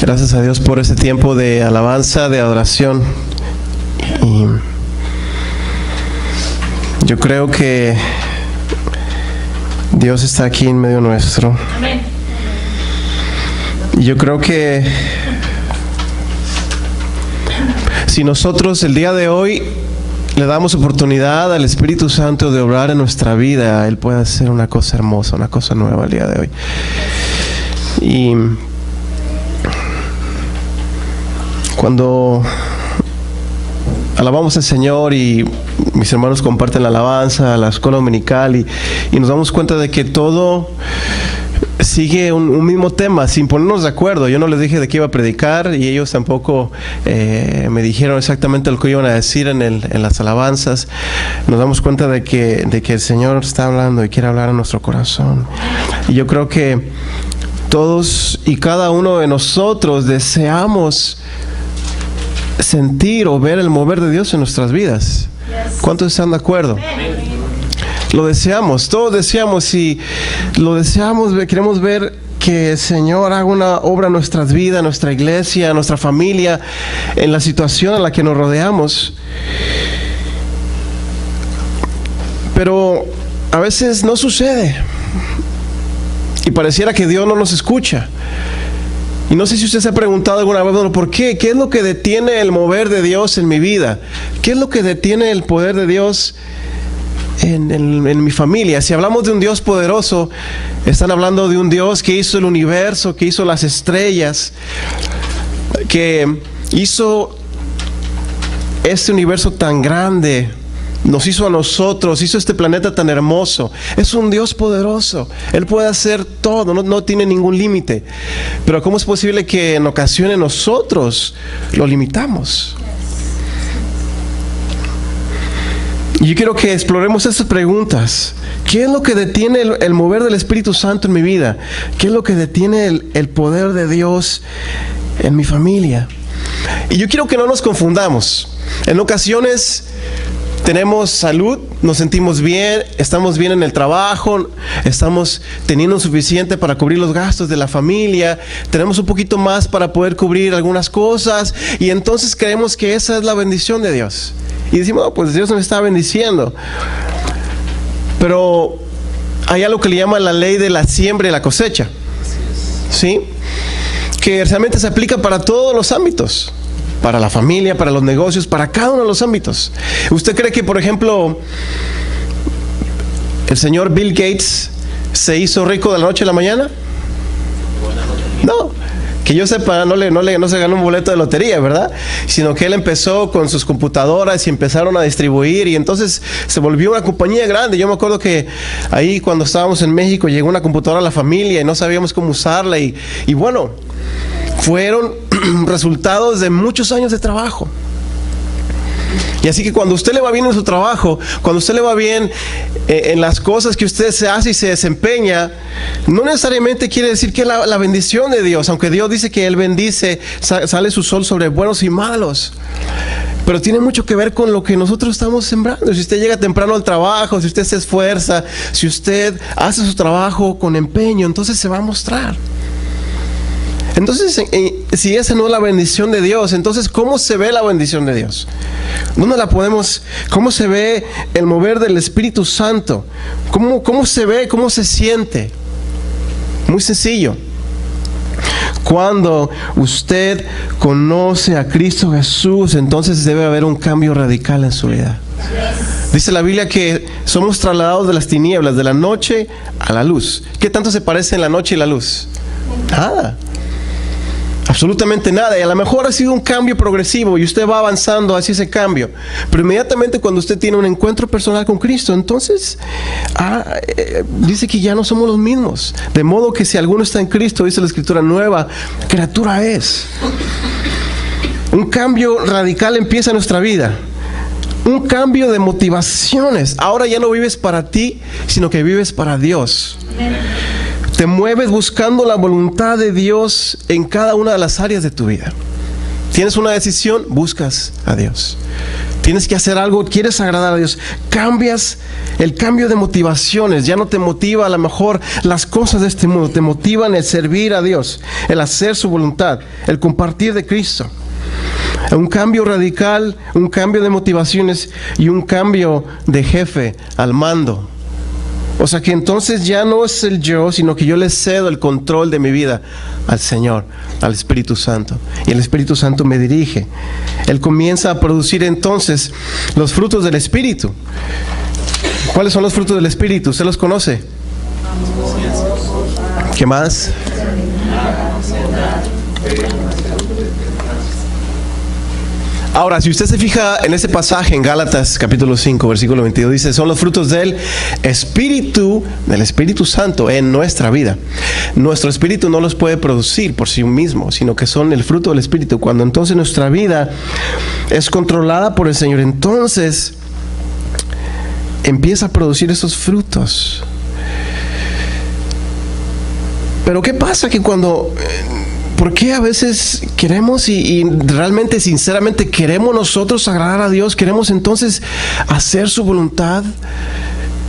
Gracias a Dios por ese tiempo de alabanza, de adoración. Y yo creo que Dios está aquí en medio nuestro. Amén. Y yo creo que si nosotros el día de hoy le damos oportunidad al Espíritu Santo de obrar en nuestra vida, Él puede hacer una cosa hermosa, una cosa nueva el día de hoy. Y cuando alabamos al Señor y mis hermanos comparten la alabanza, la escuela dominical y nos damos cuenta de que todo sigue un mismo tema, sin ponernos de acuerdo. Yo no les dije de qué iba a predicar y ellos tampoco me dijeron exactamente lo que iban a decir en las alabanzas. Nos damos cuenta de que el Señor está hablando y quiere hablar a nuestro corazón. Y yo creo que todos y cada uno de nosotros deseamos sentir o ver el mover de Dios en nuestras vidas. ¿Cuántos están de acuerdo? Lo deseamos, todos deseamos y lo deseamos, queremos ver que el Señor haga una obra en nuestras vidas, en nuestra iglesia, en nuestra familia, en la situación en la que nos rodeamos. Pero a veces no sucede y pareciera que Dios no nos escucha. Y no sé si usted se ha preguntado alguna vez, bueno, ¿por qué? ¿Qué es lo que detiene el mover de Dios en mi vida? ¿Qué es lo que detiene el poder de Dios en mi familia? Si hablamos de un Dios poderoso, están hablando de un Dios que hizo el universo, que hizo las estrellas, que hizo este universo tan grande, nos hizo a nosotros, hizo este planeta tan hermoso. Es un Dios poderoso. Él puede hacer todo, no tiene ningún límite. Pero ¿cómo es posible que en ocasiones nosotros lo limitamos? Y yo quiero que exploremos estas preguntas. ¿Qué es lo que detiene el mover del Espíritu Santo en mi vida? ¿Qué es lo que detiene el poder de Dios en mi familia? Y yo quiero que no nos confundamos. En ocasiones tenemos salud, nos sentimos bien, estamos bien en el trabajo, estamos teniendo suficiente para cubrir los gastos de la familia, tenemos un poquito más para poder cubrir algunas cosas y entonces creemos que esa es la bendición de Dios. Y decimos, oh, pues Dios nos está bendiciendo. Pero hay algo que le llaman la ley de la siembra y la cosecha, ¿sí? Que realmente se aplica para todos los ámbitos. Para la familia, para los negocios, para cada uno de los ámbitos. ¿Usted cree que, por ejemplo, el señor Bill Gates se hizo rico de la noche a la mañana? No. Que yo sepa, no se ganó un boleto de lotería, ¿verdad? Sino que él empezó con sus computadoras y empezaron a distribuir y entonces se volvió una compañía grande. Yo me acuerdo que ahí cuando estábamos en México llegó una computadora a la familia y no sabíamos cómo usarla y bueno, fueron resultados de muchos años de trabajo. Y así que cuando a usted le va bien en su trabajo, cuando a usted le va bien en las cosas que usted se hace y se desempeña, no necesariamente quiere decir que es la bendición de Dios, aunque Dios dice que Él bendice, sale su sol sobre buenos y malos. Pero tiene mucho que ver con lo que nosotros estamos sembrando. Si usted llega temprano al trabajo, si usted se esfuerza, si usted hace su trabajo con empeño, entonces se va a mostrar. Entonces, si esa no es la bendición de Dios, entonces ¿cómo se ve la bendición de Dios? ¿Dónde la podemos? ¿Cómo se ve el mover del Espíritu Santo? ¿Cómo se ve? ¿Cómo se siente? Muy sencillo. Cuando usted conoce a Cristo Jesús, entonces debe haber un cambio radical en su vida. Dice la Biblia que somos trasladados de las tinieblas, de la noche a la luz. ¿Qué tanto se parecen la noche y la luz? Nada. Absolutamente nada. Y a lo mejor ha sido un cambio progresivo y usted va avanzando hacia ese cambio. Pero inmediatamente cuando usted tiene un encuentro personal con Cristo, entonces dice que ya no somos los mismos. De modo que si alguno está en Cristo, dice la Escritura, nueva criatura es. Un cambio radical empieza en nuestra vida. Un cambio de motivaciones. Ahora ya no vives para ti, sino que vives para Dios. Te mueves buscando la voluntad de Dios en cada una de las áreas de tu vida. Tienes una decisión, buscas a Dios. tienes que hacer algo, quieres agradar a Dios, cambias el cambio de motivaciones. Ya no te motiva a lo mejor las cosas de este mundo, te motivan el servir a Dios, el hacer su voluntad, el compartir de Cristo. Un cambio radical, un cambio de motivaciones y un cambio de jefe al mando. O sea que entonces ya no es el yo, sino que yo le cedo el control de mi vida al Señor, al Espíritu Santo. Y el Espíritu Santo me dirige. Él comienza a producir entonces los frutos del Espíritu. ¿Cuáles son los frutos del Espíritu? ¿Usted los conoce? ¿Qué más? Ahora, si usted se fija en ese pasaje en Gálatas capítulo 5, versículo 22, dice, son los frutos del Espíritu Santo en nuestra vida. Nuestro espíritu no los puede producir por sí mismo, sino que son el fruto del Espíritu. Cuando entonces nuestra vida es controlada por el Señor, entonces empieza a producir esos frutos. Pero ¿qué pasa? Que cuando... ¿Por qué a veces queremos y realmente, sinceramente, queremos nosotros agradar a Dios? Queremos entonces hacer su voluntad.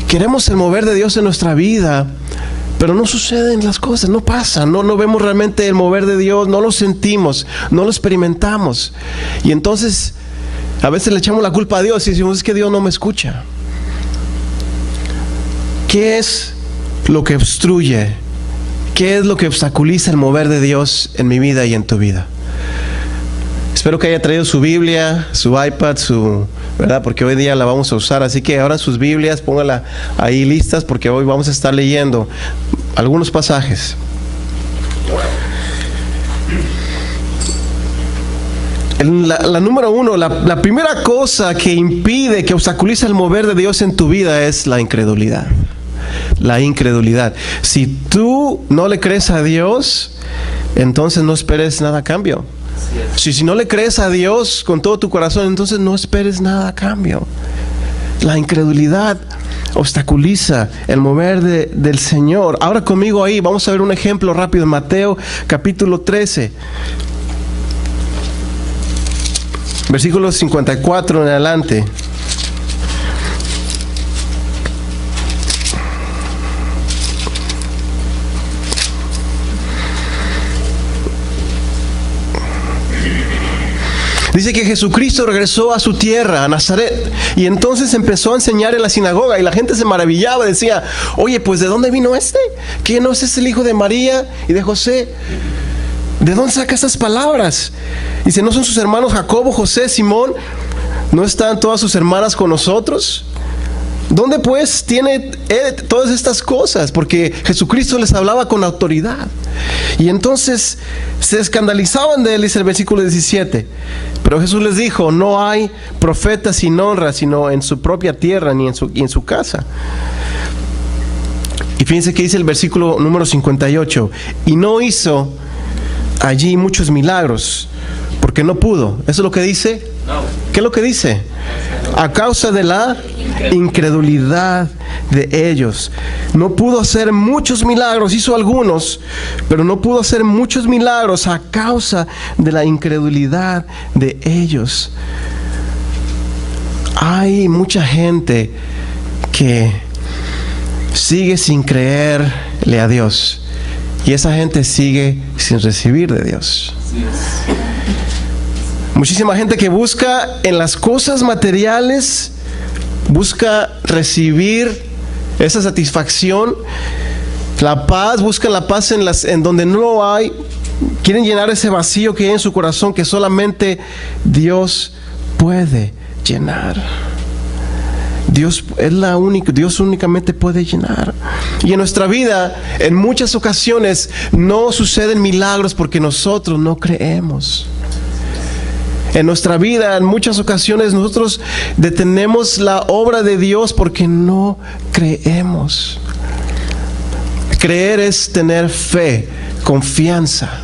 Queremos el mover de Dios en nuestra vida, pero no suceden las cosas, no pasa, no vemos realmente el mover de Dios, no lo sentimos, no lo experimentamos. Y entonces a veces le echamos la culpa a Dios y decimos, es que Dios no me escucha. ¿Qué es lo que obstruye? ¿Qué es lo que obstaculiza el mover de Dios en mi vida y en tu vida? Espero que haya traído su Biblia, su iPad, ¿verdad? Porque hoy día la vamos a usar. Así que ahora sus Biblias, póngala ahí listas, porque hoy vamos a estar leyendo algunos pasajes. La número uno, la primera cosa que impide, que obstaculiza el mover de Dios en tu vida es la incredulidad. La incredulidad. Si tú no le crees a Dios, entonces no esperes nada a cambio. Si no le crees a Dios con todo tu corazón, entonces no esperes nada a cambio. La incredulidad obstaculiza el mover del Señor. Ahora conmigo ahí, vamos a ver un ejemplo rápido en Mateo capítulo 13. Versículos 54 en adelante. Dice que Jesucristo regresó a su tierra, a Nazaret, y entonces empezó a enseñar en la sinagoga y la gente se maravillaba, decía, oye, pues ¿de dónde vino este? ¿Quién no es el hijo de María y de José? ¿De dónde saca estas palabras? Dice, ¿no son sus hermanos Jacobo, José, Simón? ¿No están todas sus hermanas con nosotros? ¿Dónde pues tiene todas estas cosas? Porque Jesucristo les hablaba con autoridad. Y entonces se escandalizaban de él, dice el versículo 17. Pero Jesús les dijo, no hay profeta sin honra, sino en su propia tierra ni en su casa. Y fíjense que dice el versículo número 58. Y no hizo allí muchos milagros, porque no pudo. ¿Eso es lo que dice? No. ¿Qué es lo que dice? A causa de la incredulidad de ellos. No pudo hacer muchos milagros, hizo algunos, pero no pudo hacer muchos milagros a causa de la incredulidad de ellos. Hay mucha gente que sigue sin creerle a Dios, y esa gente sigue sin recibir de Dios. Muchísima gente que busca en las cosas materiales, busca recibir esa satisfacción, la paz, buscan la paz en donde no hay, quieren llenar ese vacío que hay en su corazón que solamente Dios puede llenar. Dios es la única, Dios únicamente puede llenar. Y en nuestra vida, en muchas ocasiones, no suceden milagros porque nosotros no creemos. En nuestra vida, en muchas ocasiones, nosotros detenemos la obra de Dios porque no creemos. Creer es tener fe, confianza.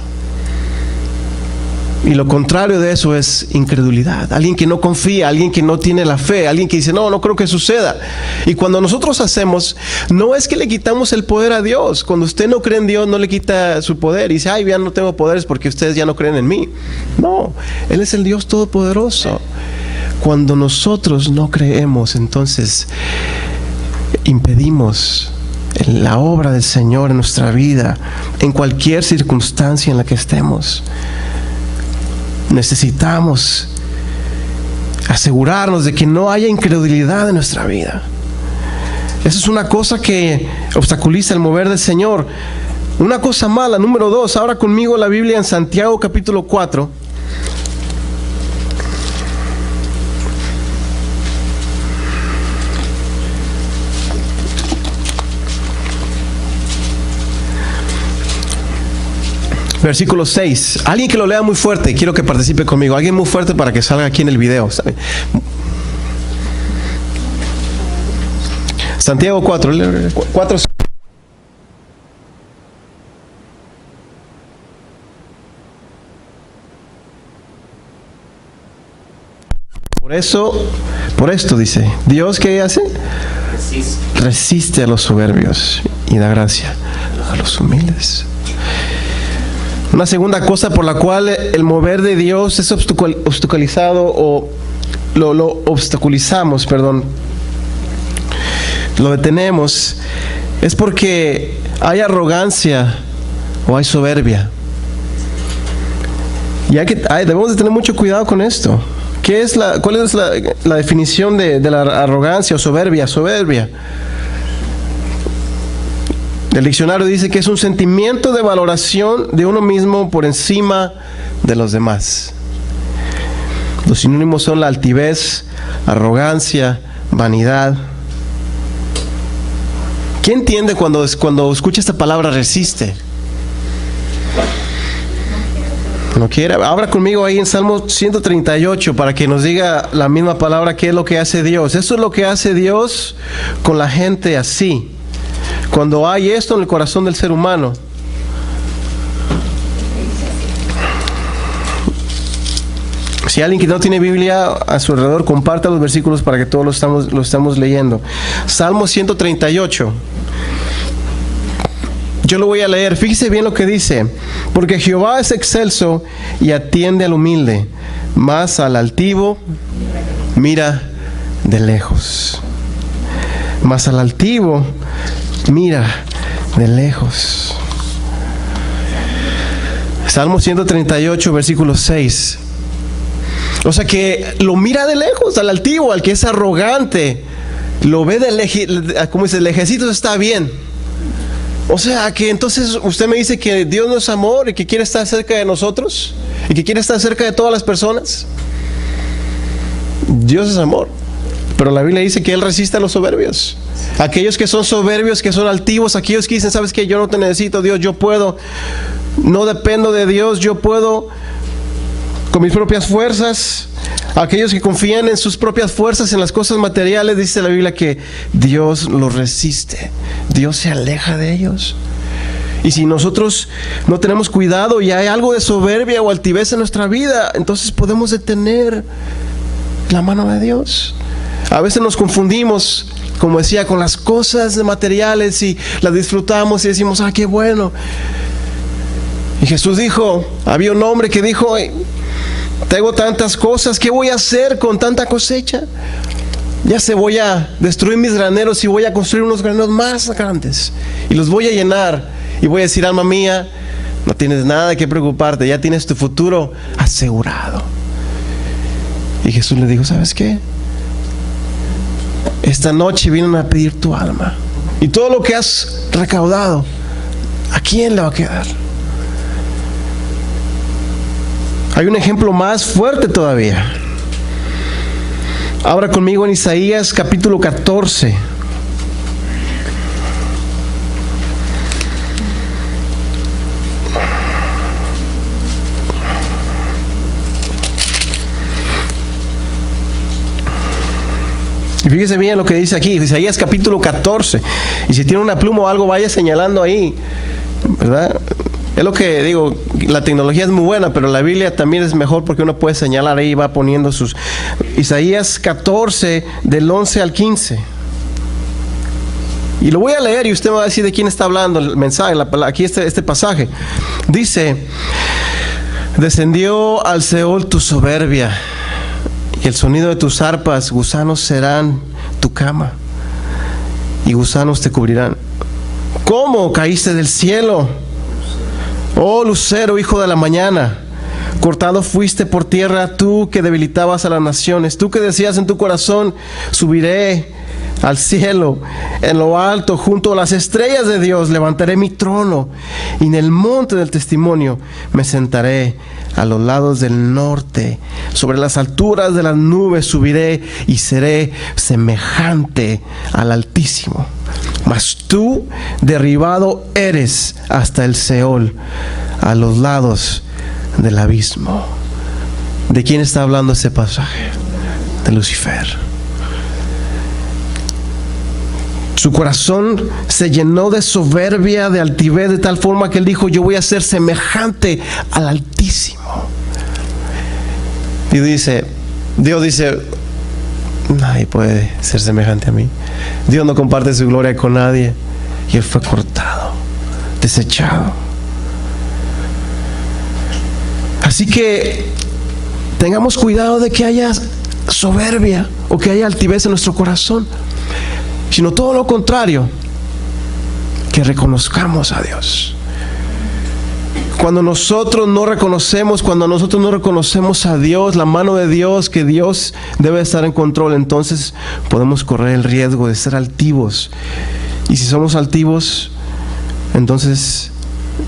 Y lo contrario de eso es incredulidad. Alguien que no confía, alguien que no tiene la fe, alguien que dice, no creo que suceda. Y cuando nosotros hacemos, no es que le quitamos el poder a Dios. Cuando usted no cree en Dios, no le quita su poder. Y dice, ya no tengo poderes porque ustedes ya no creen en mí. No, Él es el Dios todopoderoso. Cuando nosotros no creemos, entonces impedimos la obra del Señor en nuestra vida, en cualquier circunstancia en la que estemos. Necesitamos asegurarnos de que no haya incredulidad en nuestra vida. Esa es una cosa que obstaculiza el mover del Señor. Una cosa mala, número 2. Ahora conmigo la Biblia en Santiago capítulo 4. Versículo 6. Alguien que lo lea muy fuerte. Quiero que participe conmigo. Alguien muy fuerte para que salga aquí en el video. Santiago 4. 4. Por esto dice, Dios, ¿qué hace? Resiste a los soberbios y da gracia a los humildes. Una segunda cosa por la cual el mover de Dios es obstaculizado, o lo obstaculizamos, lo detenemos, es porque hay arrogancia o hay soberbia. Y debemos de tener mucho cuidado con esto. ¿Cuál es la definición de la arrogancia o soberbia? Soberbia. El diccionario dice que es un sentimiento de valoración de uno mismo por encima de los demás. Los sinónimos son la altivez, arrogancia, vanidad. ¿Quién entiende cuando escucha esta palabra resiste? ¿No quiere? Abra conmigo ahí en Salmo 138 para que nos diga la misma palabra qué es lo que hace Dios. Eso es lo que hace Dios con la gente así. Cuando hay esto en el corazón del ser humano. Si alguien que no tiene Biblia a su alrededor, comparta los versículos para que todos lo estamos leyendo. Salmo 138. Yo lo voy a leer. Fíjese bien lo que dice. Porque Jehová es excelso y atiende al humilde, mas al altivo mira de lejos. Mas al altivo mira de lejos. Salmo 138, versículo 6. O sea que lo mira de lejos, al altivo, al que es arrogante. Lo ve de lejos, como dice, lejecitos está bien. O sea que entonces usted me dice que Dios no es amor y que quiere estar cerca de nosotros y que quiere estar cerca de todas las personas. Dios es amor, pero la Biblia dice que Él resiste a los soberbios. Aquellos que son soberbios, que son altivos, aquellos que dicen, ¿sabes qué? Yo no te necesito, Dios, yo puedo, no dependo de Dios, yo puedo con mis propias fuerzas. Aquellos que confían en sus propias fuerzas, en las cosas materiales, dice la Biblia que Dios los resiste. Dios se aleja de ellos. Y si nosotros no tenemos cuidado y hay algo de soberbia o altivez en nuestra vida, entonces podemos detener la mano de Dios. A veces nos confundimos, como decía, con las cosas materiales y las disfrutamos y decimos, ah, qué bueno. Y Jesús dijo, había un hombre que dijo, tengo tantas cosas, ¿qué voy a hacer con tanta cosecha? Ya sé, voy a destruir mis graneros y voy a construir unos graneros más grandes y los voy a llenar y voy a decir, alma mía, no tienes nada que preocuparte, ya tienes tu futuro asegurado. Y Jesús le dijo, ¿sabes qué? Esta noche vienen a pedir tu alma y todo lo que has recaudado, ¿a quién le va a quedar? Hay un ejemplo más fuerte todavía. Abra conmigo en Isaías capítulo 14. Y fíjese bien lo que dice aquí, Isaías capítulo 14. Y si tiene una pluma o algo, vaya señalando ahí, ¿verdad? Es lo que digo, la tecnología es muy buena, pero la Biblia también es mejor porque uno puede señalar ahí y va poniendo sus... Isaías 14, del 11 al 15. Y lo voy a leer y usted me va a decir de quién está hablando el mensaje, aquí este pasaje. Dice, descendió al Seol tu soberbia y el sonido de tus arpas, gusanos serán tu cama, y gusanos te cubrirán. ¿Cómo caíste del cielo, oh lucero, hijo de la mañana? Cortado fuiste por tierra, tú que debilitabas a las naciones, tú que decías en tu corazón, subiré al cielo, en lo alto, junto a las estrellas de Dios, levantaré mi trono, y en el monte del testimonio me sentaré a los lados del norte, sobre las alturas de las nubes subiré y seré semejante al Altísimo. Mas tú derribado eres hasta el Seol, a los lados del abismo. ¿De quién está hablando ese pasaje? De Lucifer. Su corazón se llenó de soberbia, de altivez, de tal forma que él dijo: yo voy a ser semejante al Altísimo. Y Dios dice, nadie puede ser semejante a mí. Dios no comparte su gloria con nadie. Y él fue cortado, desechado. Así que tengamos cuidado de que haya soberbia o que haya altivez en nuestro corazón, sino todo lo contrario, que reconozcamos a Dios. Cuando nosotros no reconocemos a Dios, la mano de Dios, que Dios debe estar en control, entonces podemos correr el riesgo de ser altivos. Y si somos altivos, entonces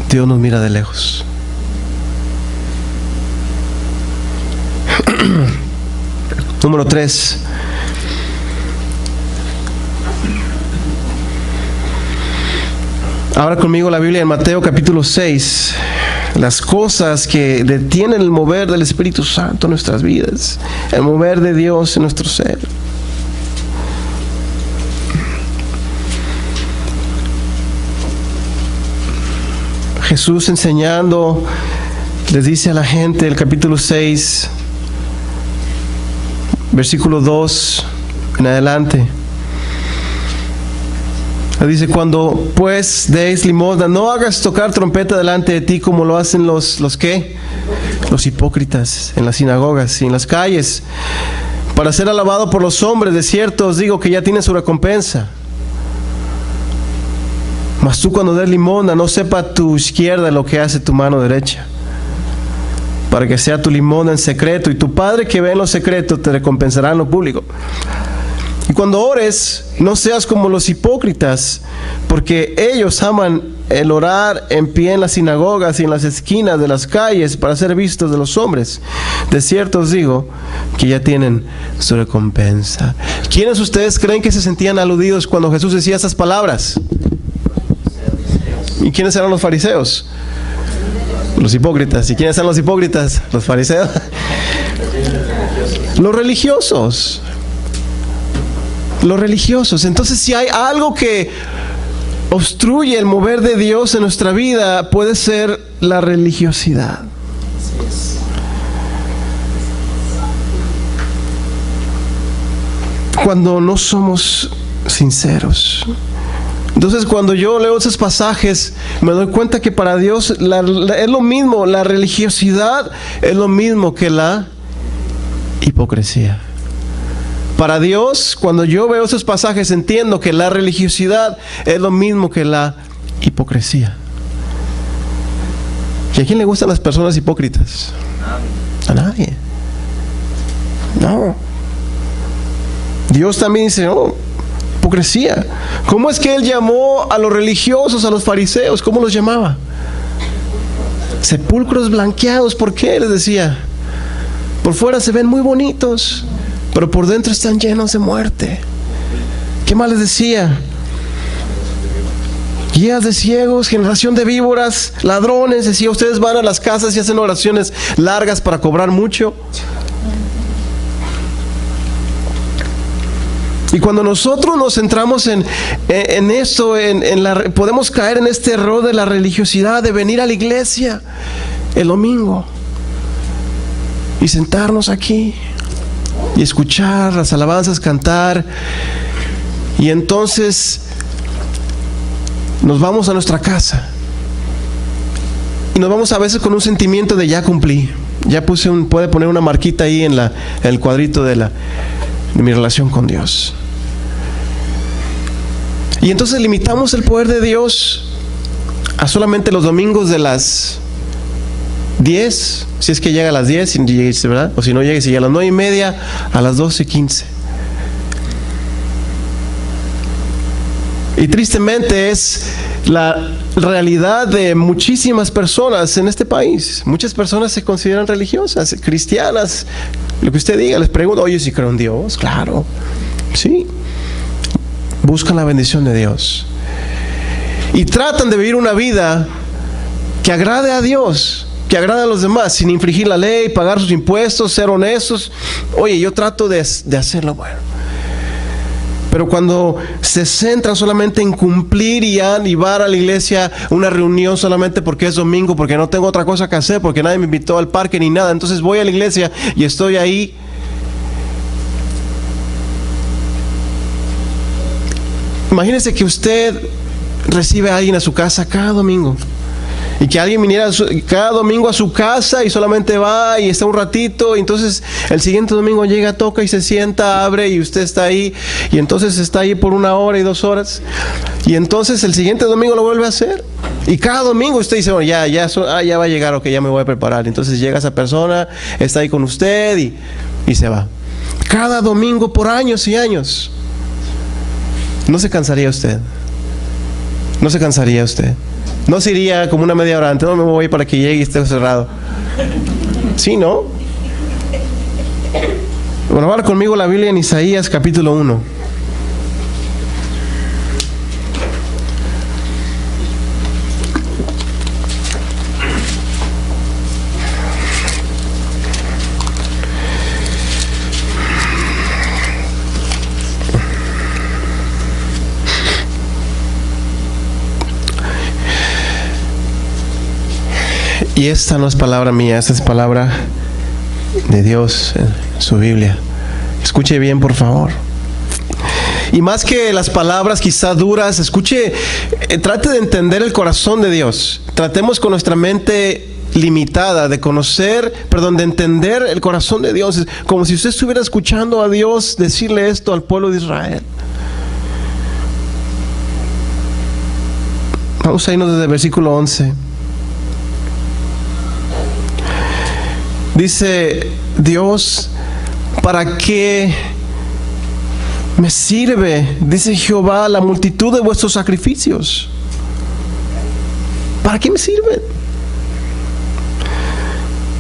Dios nos mira de lejos. Número 3. Abra conmigo la Biblia en Mateo capítulo 6. Las cosas que detienen el mover del Espíritu Santo en nuestras vidas, el mover de Dios en nuestro ser. Jesús enseñando les dice a la gente, el capítulo 6, versículo 2 en adelante. Dice: cuando pues deis limosna, no hagas tocar trompeta delante de ti como lo hacen los ¿qué? Los hipócritas en las sinagogas y en las calles, para ser alabado por los hombres. De cierto os digo que ya tienen su recompensa. Mas tú, cuando des limosna, no sepa tu izquierda lo que hace tu mano derecha, para que sea tu limosna en secreto, y tu Padre que ve en lo secreto te recompensará en lo público. Y cuando ores, no seas como los hipócritas, porque ellos aman el orar en pie en las sinagogas y en las esquinas de las calles para ser vistos de los hombres. De cierto os digo que ya tienen su recompensa. ¿Quiénes ustedes creen que se sentían aludidos cuando Jesús decía esas palabras? ¿Y quiénes eran los fariseos? Los hipócritas. ¿Y quiénes eran los hipócritas? Los fariseos. Los religiosos. Los religiosos. Entonces, si hay algo que obstruye el mover de Dios en nuestra vida, puede ser la religiosidad. Cuando no somos sinceros. Entonces, cuando yo leo esos pasajes, me doy cuenta que para Dios es lo mismo, la religiosidad es lo mismo que la hipocresía. Para Dios, cuando yo veo esos pasajes, entiendo que la religiosidad es lo mismo que la hipocresía. ¿Y a quién le gustan las personas hipócritas? A nadie. No. Dios también dice, no, hipocresía. ¿Cómo es que Él llamó a los religiosos, a los fariseos? ¿Cómo los llamaba? Sepulcros blanqueados. ¿Por qué? Les decía. Por fuera se ven muy bonitos, pero por dentro están llenos de muerte. ¿Qué más les decía? Guías de ciegos, generación de víboras, ladrones. Decía, ustedes van a las casas y hacen oraciones largas para cobrar mucho. Y cuando nosotros nos centramos en esto, podemos caer en este error de la religiosidad, de venir a la iglesia el domingo y sentarnos aquí y escuchar las alabanzas, cantar, y entonces nos vamos a nuestra casa y nos vamos a veces con un sentimiento de ya cumplí. Ya puede poner una marquita ahí en el cuadrito de mi relación con Dios. Y entonces limitamos el poder de Dios a solamente los domingos de las 10, si es que llega a las 10, ¿verdad? O si no llega, si llega a las 9:30, a las 12:15. Y tristemente es la realidad de muchísimas personas en este país. Muchas personas se consideran religiosas, cristianas, lo que usted diga. Les pregunto, oye, ¿si creo en Dios? Claro, sí. Buscan la bendición de Dios y tratan de vivir una vida que agrade a Dios, que agrade a los demás, sin infringir la ley, pagar sus impuestos, ser honestos. Oye, yo trato de hacerlo bueno. Pero cuando se centran solamente en cumplir y van a la iglesia, una reunión solamente porque es domingo, porque no tengo otra cosa que hacer, porque nadie me invitó al parque ni nada, entonces voy a la iglesia y estoy ahí. Imagínese que usted recibe a alguien a su casa cada domingo. Y que alguien viniera cada domingo a su casa y solamente va y está un ratito, y entonces el siguiente domingo llega, toca y se sienta, abre y usted está ahí, y entonces está ahí por 1 hora y 2 horas, y entonces el siguiente domingo lo vuelve a hacer, y cada domingo usted dice, bueno, ya va a llegar, ok, ya me voy a preparar. Entonces llega esa persona, está ahí con usted y se va. Cada domingo por años y años. ¿No se cansaría usted? ¿No se cansaría usted? ¿No se iría como una media hora antes? No, me voy para que llegue y esté cerrado. ¿Sí, no? Bueno, va conmigo la Biblia en Isaías capítulo 1. Y esta no es palabra mía, esta es palabra de Dios en su Biblia. Escuche bien, por favor. Y más que las palabras quizás duras, escuche, trate de entender el corazón de Dios. Tratemos con nuestra mente limitada de entender el corazón de Dios. Es como si usted estuviera escuchando a Dios decirle esto al pueblo de Israel. Vamos a irnos desde el versículo 11. Dice Dios, ¿para qué me sirve, dice Jehová, la multitud de vuestros sacrificios? ¿Para qué me sirven?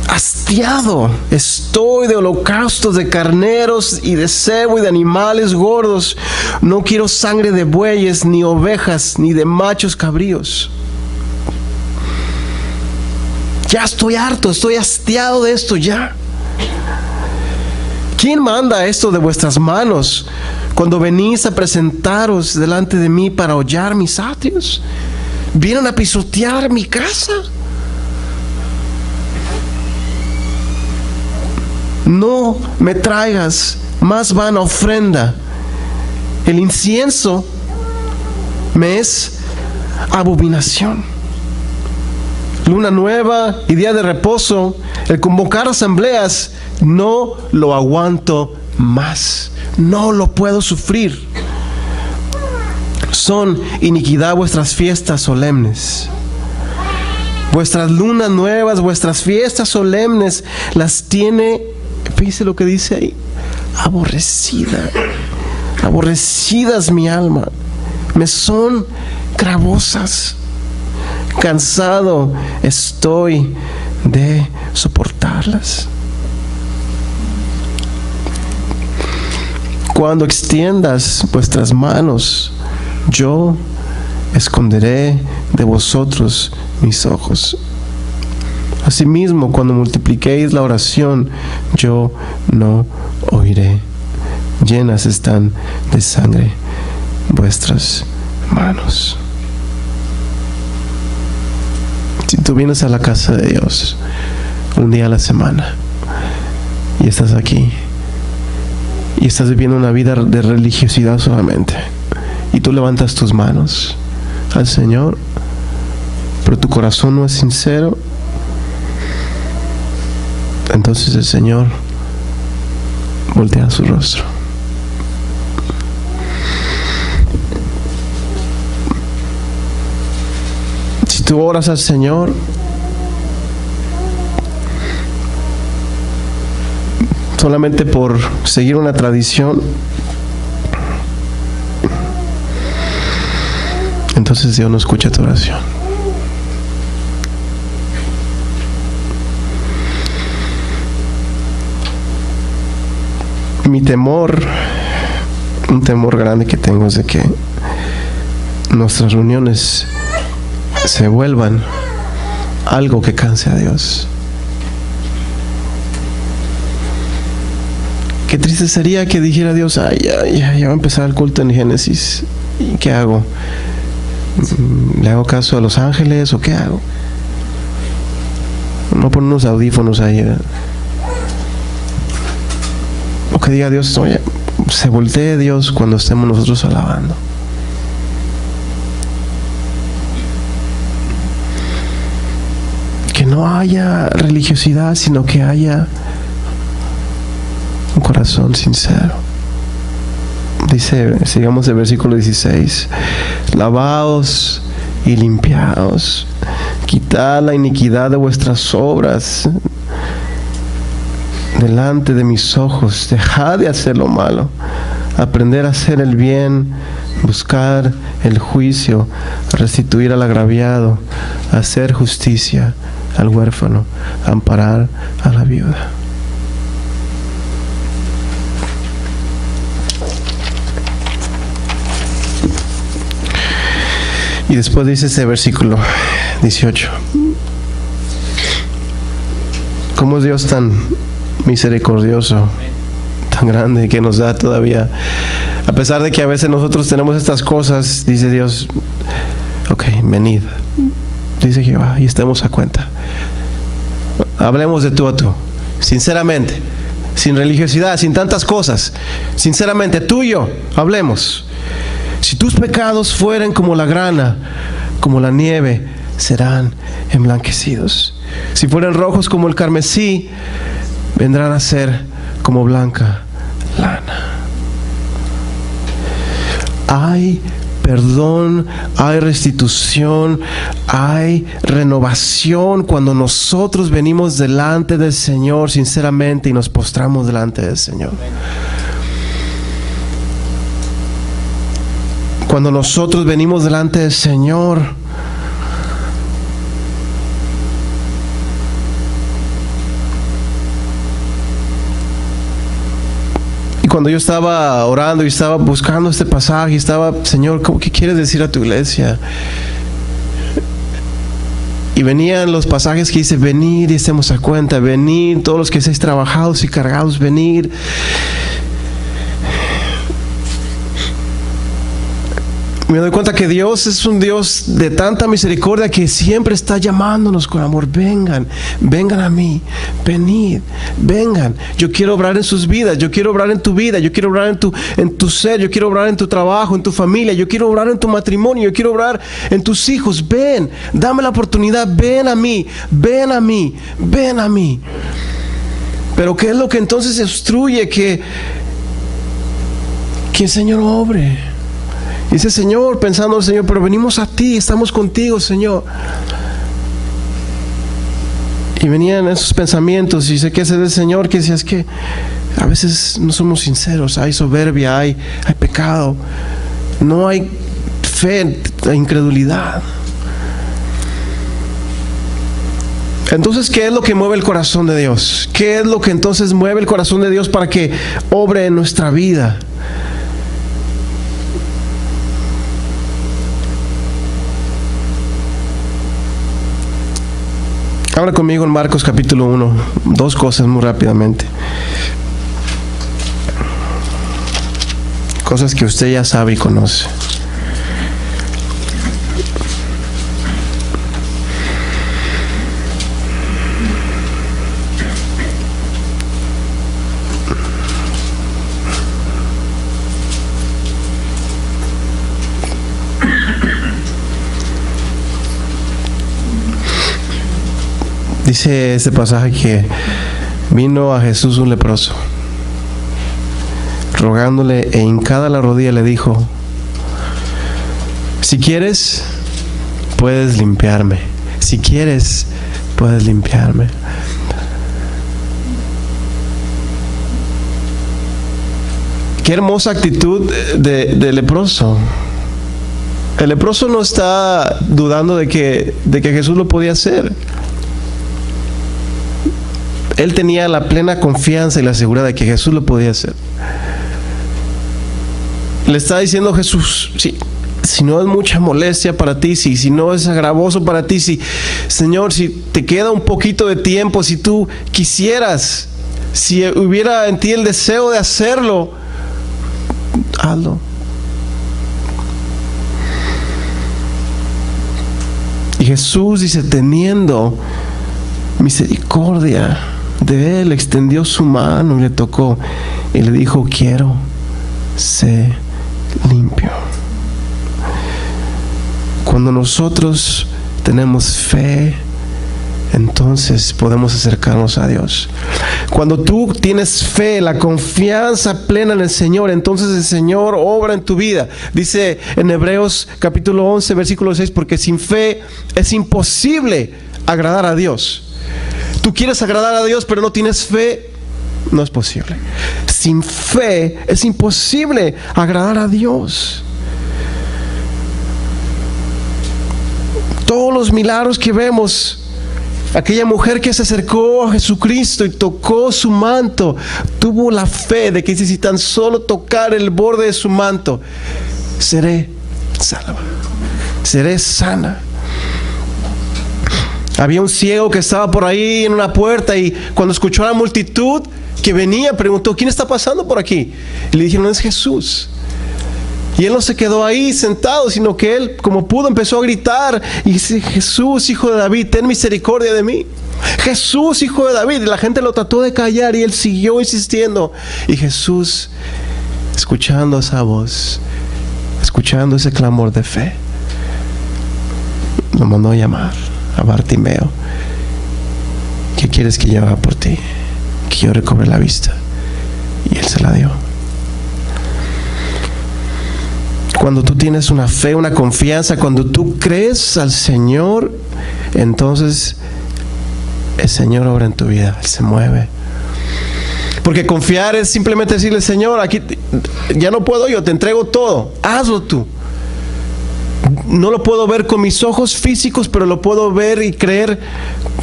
Hastiado estoy de holocaustos, de carneros y de cebo y de animales gordos. No quiero sangre de bueyes, ni ovejas, ni de machos cabríos. Ya estoy harto, estoy hastiado de esto ya. ¿Quién manda esto de vuestras manos cuando venís a presentaros delante de mí para hollar mis atrios? ¿Vienen a pisotear mi casa? No me traigas más vana ofrenda. El incienso me es abominación. Luna nueva y día de reposo, el convocar asambleas, no lo aguanto más. No lo puedo sufrir. Son iniquidad vuestras fiestas solemnes. Vuestras lunas nuevas, vuestras fiestas solemnes, las tiene, fíjese lo que dice ahí, aborrecidas mi alma, me son gravosas. Cansado estoy de soportarlas. Cuando extiendas vuestras manos, yo esconderé de vosotros mis ojos. Asimismo, cuando multipliquéis la oración, yo no oiré. Llenas están de sangre vuestras manos. Si tú vienes a la casa de Dios un día a la semana y estás aquí y estás viviendo una vida de religiosidad solamente, y tú levantas tus manos al Señor, pero tu corazón no es sincero, Entonces el Señor voltea su rostro. Si tú oras al Señor, solamente por seguir una tradición, entonces Dios no escucha tu oración. Mi temor, un temor grande que tengo, es de que nuestras reuniones se vuelvan algo que canse a Dios. Qué triste sería que dijera Dios: ay, ya va a empezar el culto en Génesis, ¿y qué hago? ¿Le hago caso a los ángeles o qué hago? No poner unos audífonos ahí, ¿verdad? O que diga Dios: oye, se voltee Dios cuando estemos nosotros alabando. Que no haya religiosidad, sino que haya un corazón sincero. Dice, sigamos el versículo 16: lavaos y limpiaos, quitad la iniquidad de vuestras obras delante de mis ojos, dejad de hacer lo malo, aprender a hacer el bien, buscar el juicio, restituir al agraviado, hacer justicia al huérfano, amparar a la viuda. Y después dice ese versículo 18: ¿cómo es Dios tan misericordioso, tan grande, que nos da todavía, a pesar de que a veces nosotros tenemos estas cosas? Dice Dios: ok, venid, dice Jehová, y estemos a cuenta. Hablemos de tú a tú, sinceramente, sin religiosidad, sin tantas cosas, sinceramente, tú y yo, hablemos. Si tus pecados fueren como la grana, como la nieve, serán emblanquecidos. Si fueren rojos como el carmesí, vendrán a ser como blanca lana. Hay perdón, hay restitución, hay renovación cuando nosotros venimos delante del Señor sinceramente y nos postramos delante del Señor. Cuando nosotros venimos delante del Señor, y cuando yo estaba orando y estaba buscando este pasaje, estaba: Señor, ¿qué quieres decir a tu iglesia? Y venían los pasajes que dice: venid y estemos a cuenta, venid todos los que estéis trabajados y cargados, venid. Me doy cuenta que Dios es un Dios de tanta misericordia que siempre está llamándonos con amor: vengan, vengan a mí, venid, vengan. Yo quiero obrar en sus vidas, yo quiero obrar en tu vida, yo quiero obrar en tu ser, yo quiero obrar en tu trabajo, en tu familia, yo quiero obrar en tu matrimonio, yo quiero obrar en tus hijos. Ven, dame la oportunidad, ven a mí, ven a mí, ven a mí. Pero ¿qué es lo que entonces obstruye que el Señor obre? Dice: Señor, pensando: Señor, pero venimos a ti, estamos contigo, Señor. Y venían esos pensamientos, y sé que ese es el Señor que decía: es que a veces no somos sinceros, hay soberbia, hay pecado, no hay fe, hay incredulidad. Entonces, ¿qué es lo que mueve el corazón de Dios? ¿Qué es lo que entonces mueve el corazón de Dios para que obre en nuestra vida? Habla conmigo en Marcos capítulo 1. Dos cosas muy rápidamente. Cosas que usted ya sabe y conoce. Dice este pasaje que vino a Jesús un leproso, rogándole e hincada la rodilla le dijo: si quieres, puedes limpiarme. Si quieres, puedes limpiarme. Qué hermosa actitud de leproso. El leproso no está dudando de que Jesús lo podía hacer. Él tenía la plena confianza y la seguridad de que Jesús lo podía hacer. Le está diciendo Jesús: si no es mucha molestia para ti, si no es agravoso para ti, Señor, si te queda un poquito de tiempo, si tú quisieras, si hubiera en ti el deseo de hacerlo, hazlo. Y Jesús dice, teniendo misericordia de él, extendió su mano y le tocó y le dijo: quiero, sé limpio. Cuando nosotros tenemos fe, entonces podemos acercarnos a Dios. Cuando tú tienes fe, la confianza plena en el Señor, entonces el Señor obra en tu vida. Dice en Hebreos capítulo 11 versículo 6: porque sin fe es imposible agradar a Dios. Tú quieres agradar a Dios pero no tienes fe, no es posible. Sin fe es imposible agradar a Dios. Todos los milagros que vemos, aquella mujer que se acercó a Jesucristo y tocó su manto, tuvo la fe de que si tan solo tocar el borde de su manto, seré salva, seré sana. Había un ciego que estaba por ahí en una puerta y cuando escuchó a la multitud que venía, preguntó: ¿quién está pasando por aquí? Y le dijeron: es Jesús. Y él no se quedó ahí sentado, sino que él, como pudo, empezó a gritar y dice: Jesús, hijo de David, ten misericordia de mí. Jesús, hijo de David. Y la gente lo trató de callar y él siguió insistiendo. Y Jesús, escuchando esa voz, escuchando ese clamor de fe, lo mandó a llamar a Bartimeo. ¿Qué quieres que yo haga por ti? Que yo recobre la vista. Y él se la dio. Cuando tú tienes una fe, una confianza, cuando tú crees al Señor, entonces el Señor obra en tu vida, Él se mueve. Porque confiar es simplemente decirle: Señor, aquí ya no puedo yo, te entrego todo, hazlo tú. No lo puedo ver con mis ojos físicos, pero lo puedo ver y creer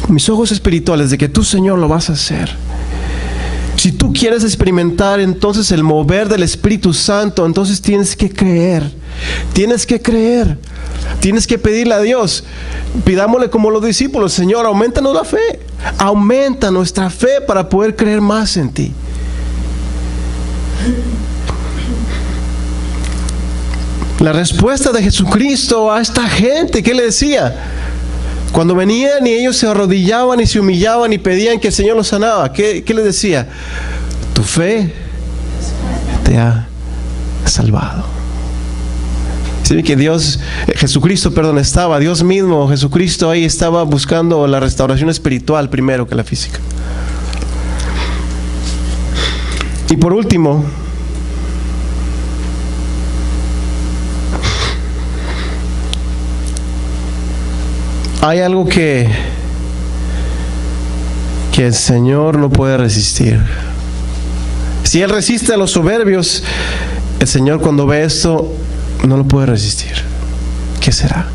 con mis ojos espirituales de que tú, Señor, lo vas a hacer. Si tú quieres experimentar entonces el mover del Espíritu Santo, entonces tienes que creer. Tienes que creer. Tienes que pedirle a Dios. Pidámosle como los discípulos: Señor, aumentanos la fe. Aumenta nuestra fe para poder creer más en ti. La respuesta de Jesucristo a esta gente, ¿qué le decía? Cuando venían y ellos se arrodillaban y se humillaban y pedían que el Señor los sanaba, ¿qué les decía? Tu fe te ha salvado. Sí, que Jesucristo estaba, Dios mismo, Jesucristo ahí estaba buscando la restauración espiritual primero que la física. Y por último, hay algo que el Señor no puede resistir. Si Él resiste a los soberbios, el Señor, cuando ve esto, no lo puede resistir. ¿Qué será?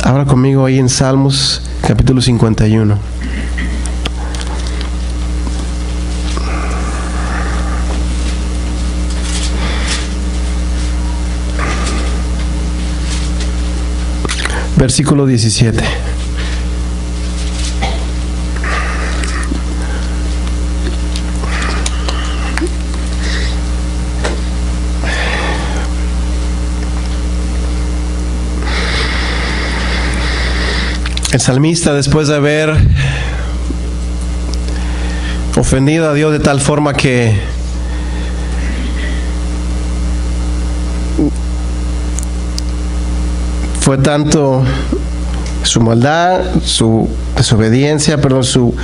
Abra conmigo ahí en Salmos capítulo 51. Versículo 17. El salmista, después de haber ofendido a Dios de tal forma que fue tanto su maldad, su desobediencia, su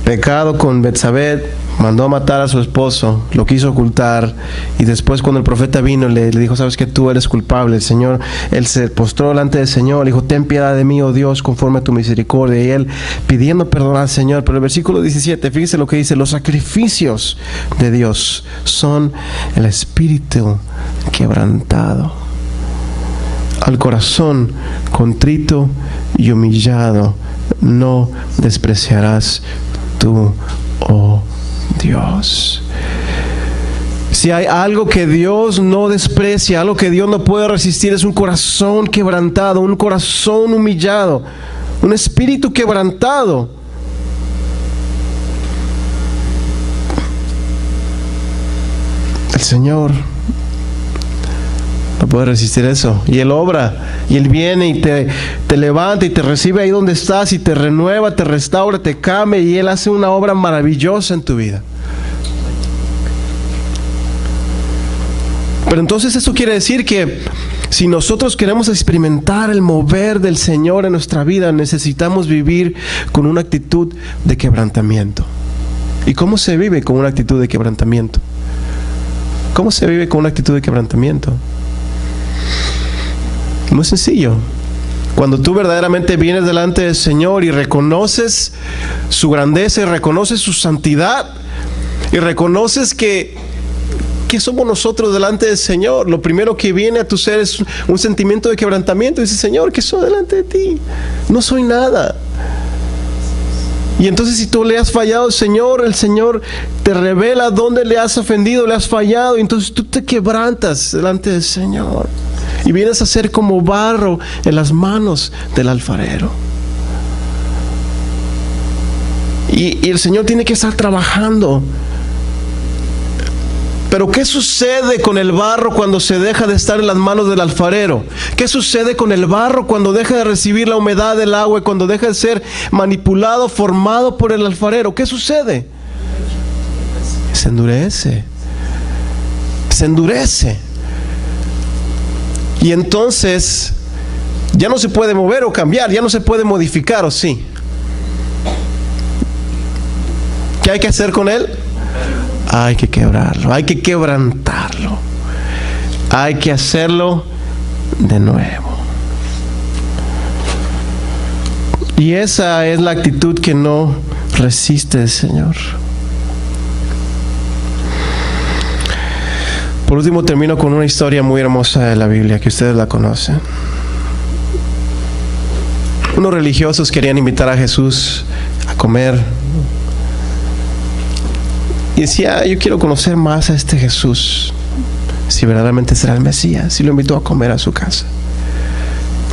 pecado con Betsabé, mandó a matar a su esposo, lo quiso ocultar, y después cuando el profeta vino le dijo, sabes que tú eres culpable. El Señor, él se postró delante del Señor, le dijo, ten piedad de mí, oh Dios, conforme a tu misericordia, y él pidiendo perdón al Señor. Pero el versículo 17, fíjese lo que dice: los sacrificios de Dios son el espíritu quebrantado, al corazón contrito y humillado no despreciarás tú, oh Dios. Si hay algo que Dios no desprecia, algo que Dios no puede resistir, es un corazón quebrantado, un corazón humillado, un espíritu quebrantado. El Señor no puede resistir eso, y Él obra, y Él viene y te levanta y te recibe ahí donde estás, y te renueva, te restaura, te cambia, y Él hace una obra maravillosa en tu vida. Pero entonces eso quiere decir que si nosotros queremos experimentar el mover del Señor en nuestra vida, necesitamos vivir con una actitud de quebrantamiento. ¿Y cómo se vive con una actitud de quebrantamiento? ¿Cómo se vive con una actitud de quebrantamiento? Muy sencillo. Cuando tú verdaderamente vienes delante del Señor y reconoces su grandeza y reconoces su santidad y reconoces que somos nosotros delante del Señor, lo primero que viene a tu ser es un sentimiento de quebrantamiento. Dice, Señor, ¿qué soy delante de ti? No soy nada. Y entonces si tú le has fallado al Señor, el Señor te revela dónde le has ofendido, le has fallado, y entonces tú te quebrantas delante del Señor y vienes a ser como barro en las manos del alfarero. Y el Señor tiene que estar trabajando. Pero ¿qué sucede con el barro cuando se deja de estar en las manos del alfarero? ¿Qué sucede con el barro cuando deja de recibir la humedad del agua y cuando deja de ser manipulado, formado por el alfarero? ¿Qué sucede? Se endurece. Se endurece. Y entonces ya no se puede mover o cambiar, ya no se puede modificar, ¿o sí? ¿Qué hay que hacer con él? Hay que quebrarlo, hay que quebrantarlo, hay que hacerlo de nuevo. Y esa es la actitud que no resiste el Señor. Por último, termino con una historia muy hermosa de la Biblia que ustedes la conocen. Unos religiosos querían invitar a Jesús a comer. Y decía, yo quiero conocer más a este Jesús, si verdaderamente será el Mesías. Y lo invitó a comer a su casa,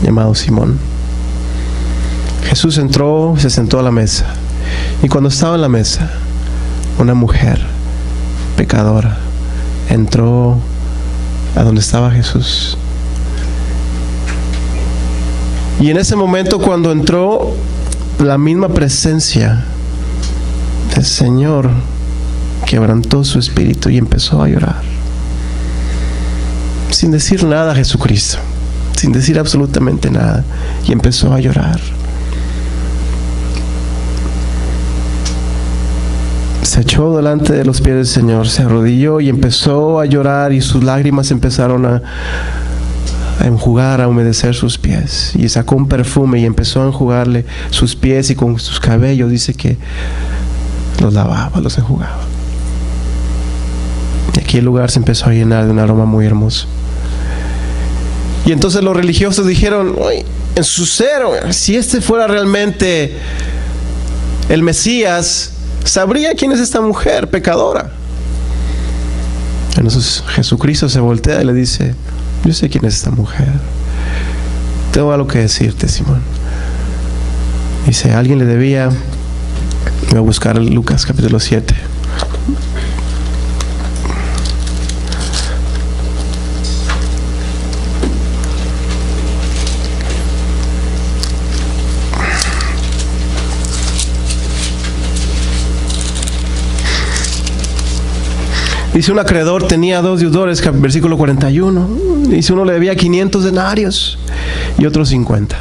llamado Simón. Jesús entró, se sentó a la mesa. Y cuando estaba en la mesa, una mujer pecadora entró a donde estaba Jesús. Y en ese momento, cuando entró, la misma presencia del Señor quebrantó su espíritu y empezó a llorar. Sin decir nada a Jesucristo, sin decir absolutamente nada, y empezó a llorar. Se echó delante de los pies del Señor, se arrodilló y empezó a llorar, y sus lágrimas empezaron a enjugar, a humedecer sus pies, y sacó un perfume y empezó a enjugarle sus pies, y con sus cabellos dice que los lavaba, los enjugaba. Y aquí el lugar se empezó a llenar de un aroma muy hermoso. Y entonces los religiosos dijeron, en su ser, si este fuera realmente el Mesías, sabría quién es esta mujer pecadora. Entonces Jesucristo se voltea y le dice, yo sé quién es esta mujer. Tengo algo que decirte, Simón. Dice, alguien le debía, voy a buscar Lucas capítulo 7. Dice, un acreedor tenía 2 deudores, versículo 41. Dice, uno le debía 500 denarios y otro 50.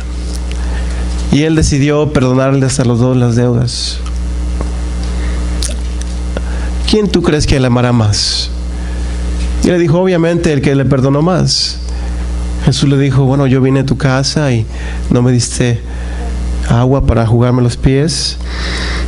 Y él decidió perdonarles a los dos las deudas. ¿Quién tú crees que le amará más? Y le dijo, obviamente, el que le perdonó más. Jesús le dijo, bueno, yo vine a tu casa y no me diste agua para jugarme los pies.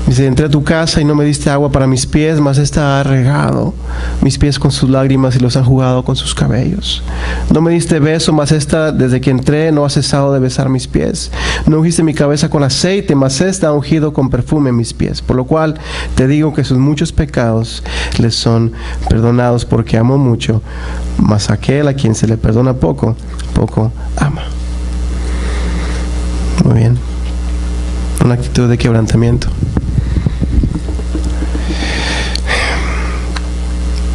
Dice, entré a tu casa y no me diste agua para mis pies, mas esta ha regado mis pies con sus lágrimas y los ha jugado con sus cabellos. No me diste beso, mas esta, desde que entré, no ha cesado de besar mis pies. No ungiste mi cabeza con aceite, mas esta ha ungido con perfume mis pies. Por lo cual te digo que sus muchos pecados les son perdonados, porque amo mucho, mas aquel a quien se le perdona poco, poco ama. Muy bien. Una actitud de quebrantamiento.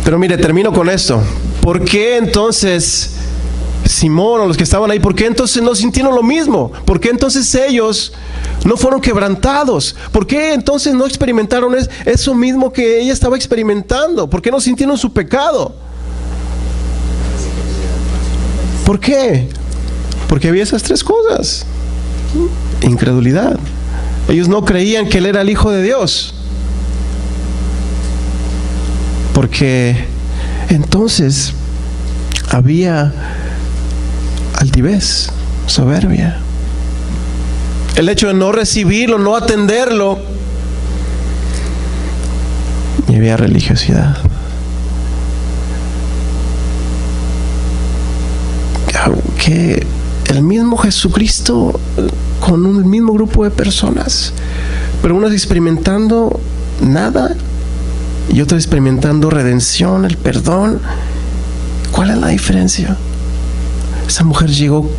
Pero mire, termino con esto. ¿Por qué entonces Simón o los que estaban ahí, por qué entonces no sintieron lo mismo? ¿Por qué entonces ellos no fueron quebrantados? ¿Por qué entonces no experimentaron eso mismo que ella estaba experimentando? ¿Por qué no sintieron su pecado? ¿Por qué? Porque había esas tres cosas. Incredulidad. Ellos no creían que Él era el Hijo de Dios. Porque entonces había altivez, soberbia. El hecho de no recibirlo, no atenderlo, y había religiosidad. Que el mismo Jesucristo con un mismo grupo de personas, pero unos experimentando nada y otros experimentando redención, el perdón. ¿Cuál es la diferencia? Esa mujer llegó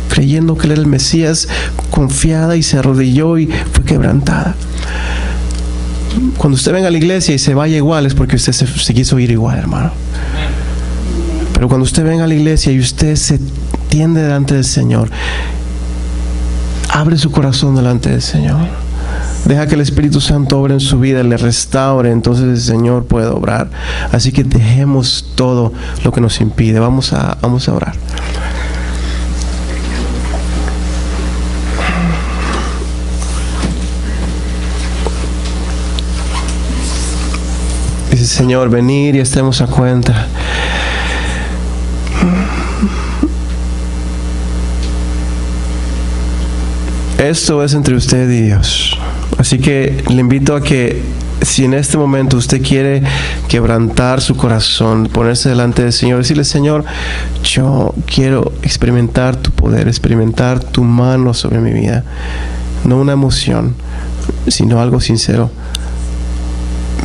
creyendo que Él era el Mesías, confiada, y se arrodilló y fue quebrantada. Cuando usted venga a la iglesia y se vaya igual, es porque usted se quiso ir igual, hermano. Pero cuando usted venga a la iglesia y usted se tiende delante del Señor, abre su corazón delante del Señor, deja que el Espíritu Santo obre en su vida, le restaure, entonces el Señor puede obrar. Así que dejemos todo lo que nos impide. Vamos a orar. Dice, Señor, venir y estemos a cuenta. Esto es entre usted y Dios. Así que le invito a que, si en este momento usted quiere quebrantar su corazón, ponerse delante del Señor, decirle, Señor, yo quiero experimentar tu poder, experimentar tu mano sobre mi vida. No una emoción, sino algo sincero.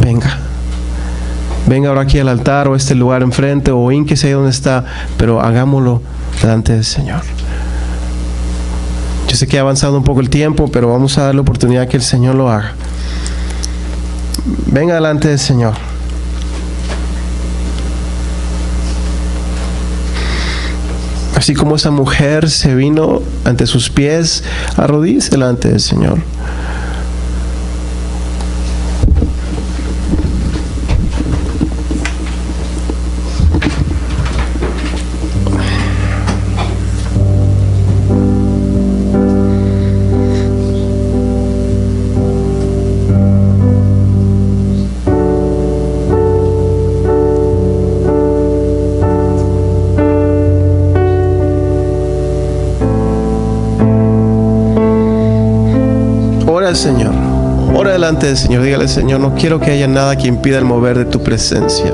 Venga ahora aquí al altar o a este lugar enfrente, o ínquese ahí donde está, pero hagámoslo delante del Señor. Yo sé que ha avanzado un poco el tiempo, pero vamos a dar la oportunidad que el Señor lo haga. Venga delante del Señor. Así como esa mujer se vino ante sus pies, arrodíllese delante del Señor. Señor, ora delante del Señor, dígale, Señor, no quiero que haya nada que impida el mover de tu presencia.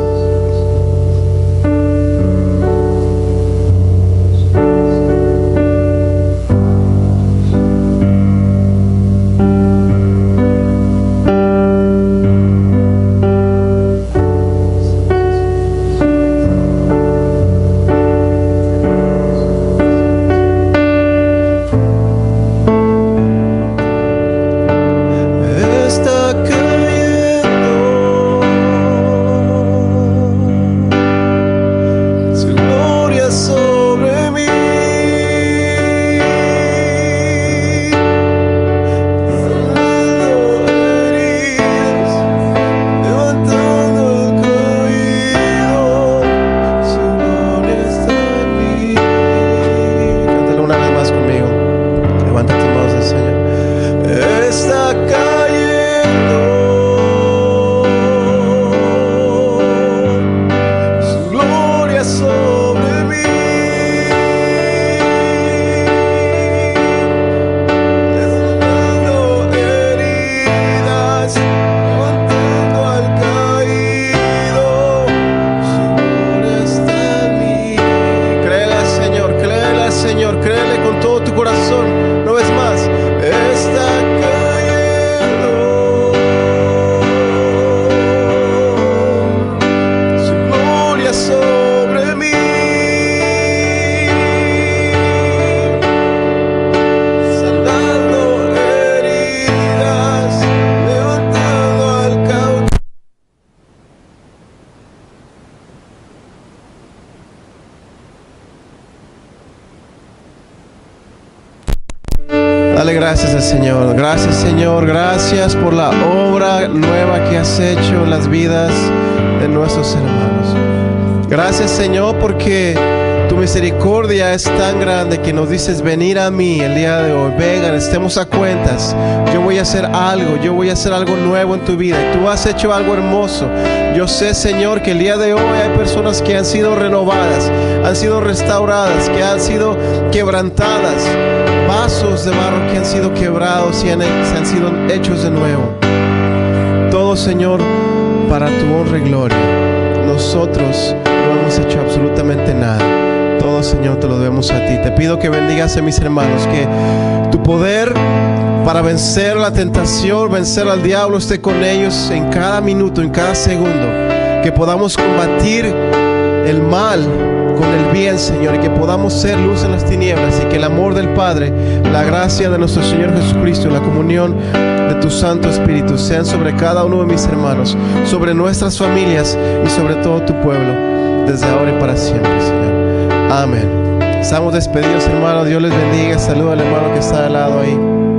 Gracias, Señor. Gracias, Señor. Gracias por la obra nueva que has hecho en las vidas de nuestros hermanos. Gracias, Señor, porque tu misericordia es tan grande que nos dices venir a mí el día de hoy. Vengan, estemos a cuentas. Yo voy a hacer algo nuevo en tu vida. Y tú has hecho algo hermoso. Yo sé, Señor, que el día de hoy hay personas que han sido renovadas, han sido restauradas, que han sido quebrantadas. Vasos de barro que han sido quebrados y han sido hechos de nuevo. Todo, Señor, para tu honra y gloria. Nosotros no hemos hecho absolutamente nada. Todo, Señor, te lo debemos a ti. Te pido que bendigas a mis hermanos, que tu poder para vencer la tentación, vencer al diablo esté con ellos en cada minuto, en cada segundo. Que podamos combatir el mal con el bien, Señor, y que podamos ser luz en las tinieblas, y que el amor del Padre, la gracia de nuestro Señor Jesucristo y la comunión de tu Santo Espíritu sean sobre cada uno de mis hermanos, sobre nuestras familias y sobre todo tu pueblo, desde ahora y para siempre, Señor. Amén. Estamos despedidos, hermanos. Dios les bendiga. Saluda al hermano que está al lado ahí.